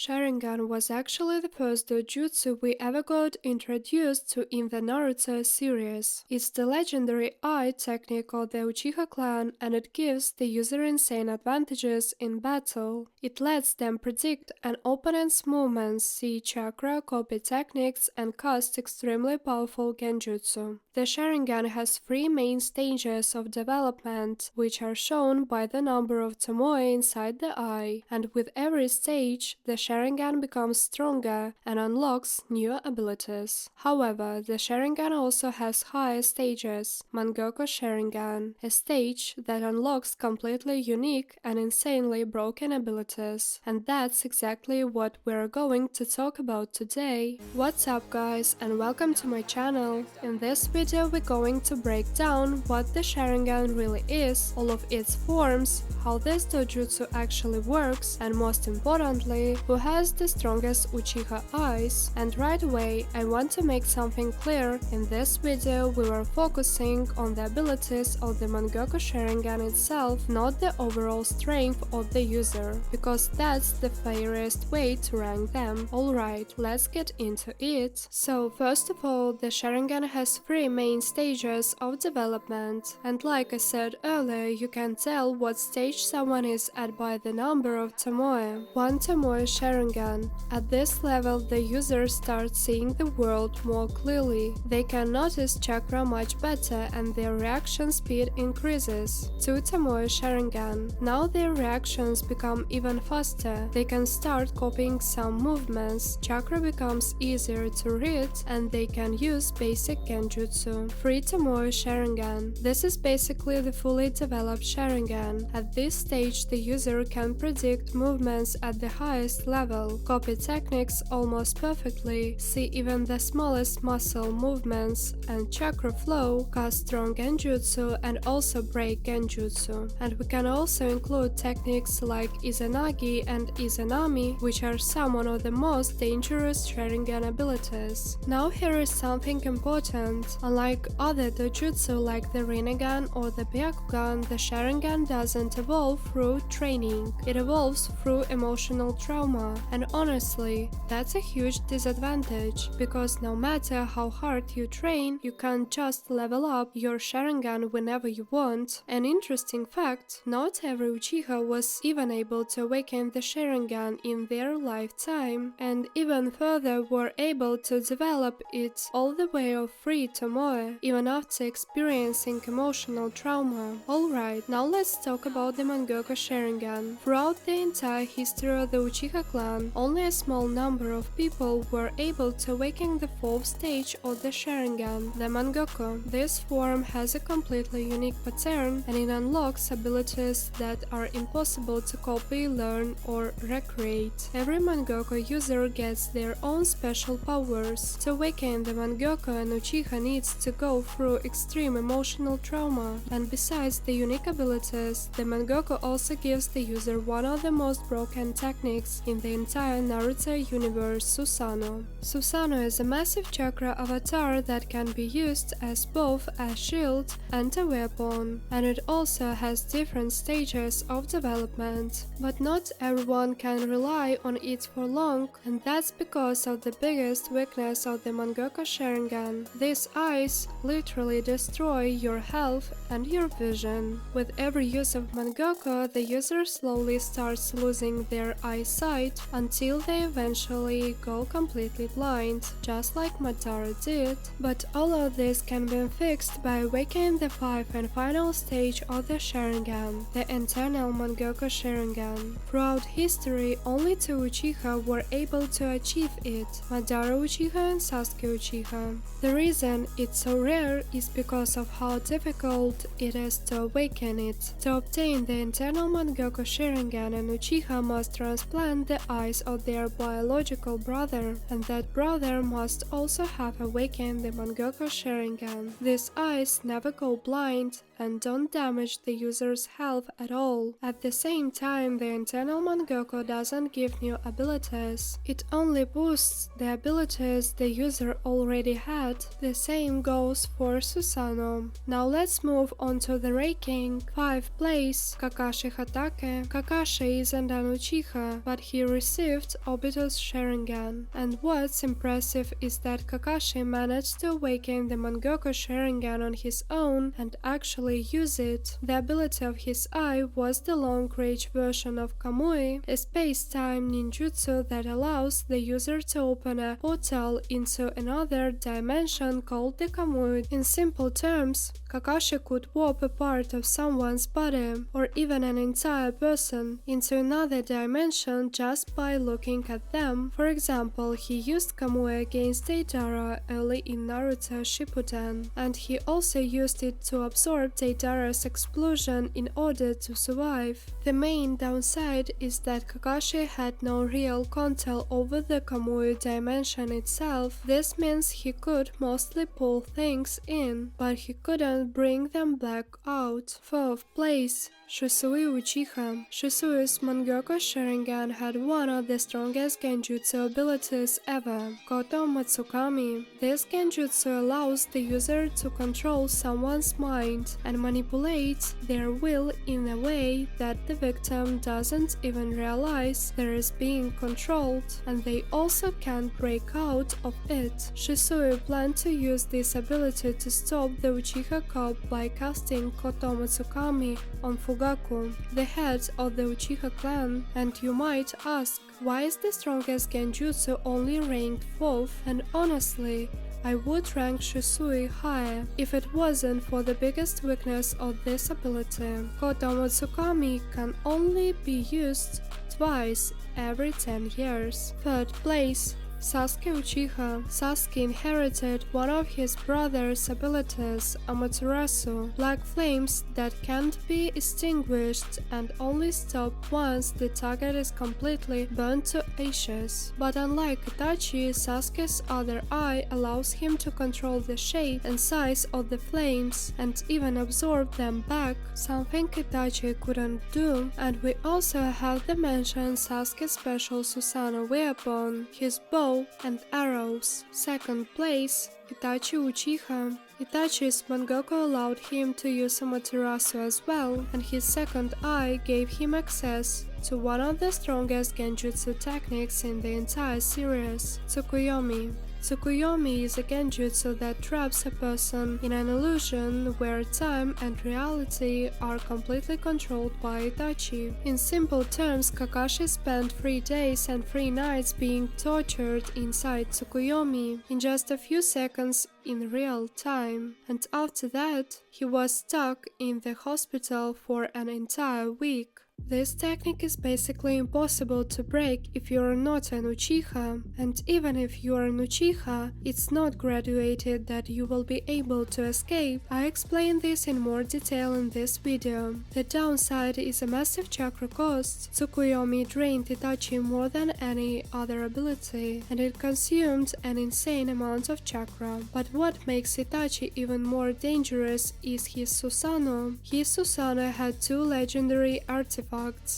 Sharingan was actually the first dojutsu we ever got introduced to in the Naruto series. It's the legendary eye technique of the Uchiha clan, and it gives the user insane advantages in battle. It lets them predict an opponent's movements, see chakra, copy techniques, and cast extremely powerful genjutsu. The Sharingan has three main stages of development, which are shown by the number of tomoe inside the eye, and with every stage, the Sharingan becomes stronger and unlocks new abilities. However, the Sharingan also has higher stages, mangekyou Sharingan, a stage that unlocks completely unique and insanely broken abilities. And that's exactly what we're going to talk about today. What's up guys, and welcome to my channel. In this video we're going to break down what the Sharingan really is, all of its forms, how this dojutsu actually works, and most importantly, who has the strongest Uchiha eyes. And right away, I want to make something clear. In this video we were focusing on the abilities of the mangekyou Sharingan itself, not the overall strength of the user, because that's the fairest way to rank them. Alright, let's get into it. So first of all, the Sharingan has three main stages of development, and like I said earlier, you can tell what stage someone is at by the number of tomoe. 1 tomoe Sharingan. At this level, the user starts seeing the world more clearly. They can notice chakra much better and their reaction speed increases. 2 tomoe Sharingan. Now their reactions become even faster. They can start copying some movements, chakra becomes easier to read, and they can use basic genjutsu. 3 tomoe Sharingan. This is basically the fully developed Sharingan. At this stage, the user can predict movements at the highest level, copy techniques almost perfectly, see even the smallest muscle movements and chakra flow, cast strong genjutsu, and also break genjutsu. And we can also include techniques like Izanagi and Izanami, which are some of the most dangerous Sharingan abilities. Now here is something important. Unlike other dojutsu like the Rinnegan or the Byakugan, the Sharingan doesn't evolve through training. It evolves through emotional trauma, and honestly, that's a huge disadvantage, because no matter how hard you train, you can't just level up your Sharingan whenever you want. An interesting fact, not every Uchiha was even able to awaken the Sharingan in their lifetime, and even further were able to develop it all the way of 3 tomoe, even after experiencing emotional trauma. Alright, now let's talk about the mangekyou Sharingan. Throughout the entire history of the Uchiha clan, only a small number of people were able to awaken the 4th stage of the Sharingan, the mangekyou. This form has a completely unique pattern, and it unlocks abilities that are impossible to copy, learn, or recreate. Every mangekyou user gets their own special powers. To awaken the mangekyou, an Uchiha needs to go through extreme emotional trauma, and besides the unique abilities, the mangekyou also gives the user one of the most broken techniques in the entire Naruto universe, Susanoo. Susanoo is a massive chakra avatar that can be used as both a shield and a weapon, and it also has different stages of development. But not everyone can rely on it for long, and that's because of the biggest weakness of the mangekyou Sharingan. These eyes literally destroy your health and your vision. With every use of mangekyou, the user slowly starts losing their eyesight until they eventually go completely blind, just like Madara did. But all of this can be fixed by awakening the 5th and final stage of the Sharingan, the internal mangekyou Sharingan. Throughout history, only 2 Uchiha were able to achieve it, Madara Uchiha and Sasuke Uchiha. The reason it's so rare is because of how difficult it is to awaken it. To obtain the internal mangekyou Sharingan, an Uchiha must transplant the eyes of their biological brother, and that brother must also have awakened the mangekyou Sharingan. These eyes never go blind and don't damage the user's health at all. At the same time, the internal mangekyou doesn't give new abilities. It only boosts the abilities the user already had. The same goes for Susanoo. Now let's move on to the ranking. 5th place, Kakashi Hatake. Kakashi isn't an Uchiha, but he received Obito's Sharingan. And what's impressive is that Kakashi managed to awaken the mangekyou Sharingan on his own and actually use it. The ability of his eye was the long-range version of Kamui, a space-time ninjutsu that allows the user to open a portal into another dimension called the Kamui. In simple terms, Kakashi could warp a part of someone's body, or even an entire person, into another dimension just by looking at them. For example, he used Kamui against Deidara early in Naruto Shippuden, and he also used it to absorb Deidara's explosion in order to survive. The main downside is that Kakashi had no real control over the Kamui dimension itself. This means he could mostly pull things in, but he couldn't bring them back out. 4th place. Shisui Uchiha. Shisui's mangekyou Sharingan had one of the strongest genjutsu abilities ever, Koto Matsukami. This genjutsu allows the user to control someone's mind and manipulate their will in a way that the victim doesn't even realize there is being controlled, and they also can't break out of it. Shisui planned to use this ability to stop the Uchiha cop by casting Koto Matsukami on Fugaku, the head of the Uchiha clan. And you might ask, why is the strongest genjutsu only ranked 4th? And honestly, I would rank Shisui higher if it wasn't for the biggest weakness of this ability. Koto Matsukami can only be used twice every 10 years. 3rd place. Sasuke Uchiha. Sasuke inherited one of his brother's abilities, Amaterasu, black flames that can't be extinguished and only stop once the target is completely burnt to ashes. But unlike Itachi, Sasuke's other eye allows him to control the shape and size of the flames and even absorb them back, something Itachi couldn't do. And we also have the mentioned Sasuke special Susanoo weapon, his bow and arrows. 2nd place. Itachi Uchiha. Itachi's mangekyou allowed him to use Amaterasu as well, and his second eye gave him access to one of the strongest genjutsu techniques in the entire series, Tsukuyomi. Tsukuyomi is a genjutsu that traps a person in an illusion where time and reality are completely controlled by Itachi. In simple terms, Kakashi spent 3 days and 3 nights being tortured inside Tsukuyomi in just a few seconds in real time, and after that, he was stuck in the hospital for an entire week. This technique is basically impossible to break if you are not an Uchiha, and even if you are an Uchiha, it's not graduated that you will be able to escape. I explain this in more detail in this video. The downside is a massive chakra cost. Tsukuyomi drained Itachi more than any other ability, and it consumed an insane amount of chakra. But what makes Itachi even more dangerous is his Susanoo. His Susanoo had 2 legendary artifacts: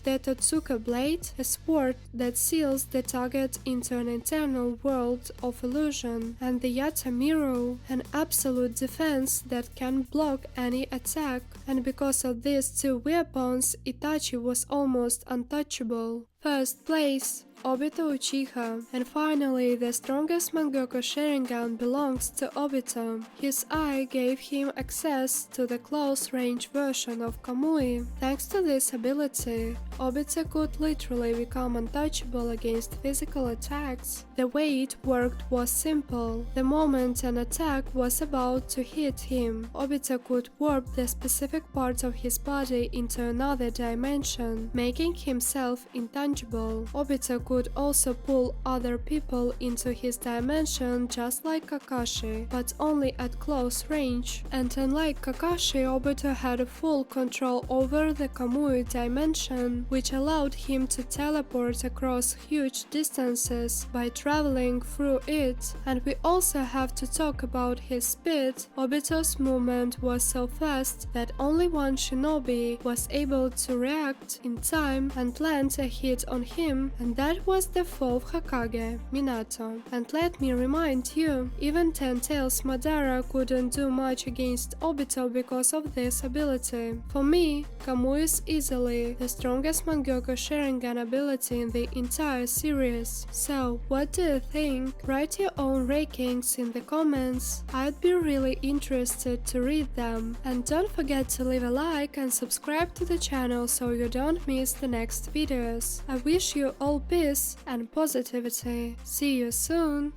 the Totsuka Blade, a sword that seals the target into an eternal world of illusion, and the Yatamiro, an absolute defense that can block any attack. And because of these 2 weapons, Itachi was almost untouchable. 1st place. Obito Uchiha. And finally, the strongest mangekyou Sharingan belongs to Obito. His eye gave him access to the close-range version of Kamui. Thanks to this ability, Obito could literally become untouchable against physical attacks. The way it worked was simple. The moment an attack was about to hit him, Obito could warp the specific parts of his body into another dimension, making himself intangible. Obito could also pull other people into his dimension just like Kakashi, but only at close range. And unlike Kakashi, Obito had full control over the Kamui dimension, which allowed him to teleport across huge distances by traveling through it. And we also have to talk about his speed. Obito's movement was so fast that only one shinobi was able to react in time and land a hit on him, and that that was the 4th Hokage, Minato. And let me remind you, even Ten Tails Madara couldn't do much against Obito because of this ability. For me, Kamui is easily the strongest mangekyou Sharingan ability in the entire series. So, what do you think? Write your own rankings in the comments. I'd be really interested to read them. And don't forget to leave a like and subscribe to the channel so you don't miss the next videos. I wish you all peace and positivity. See you soon!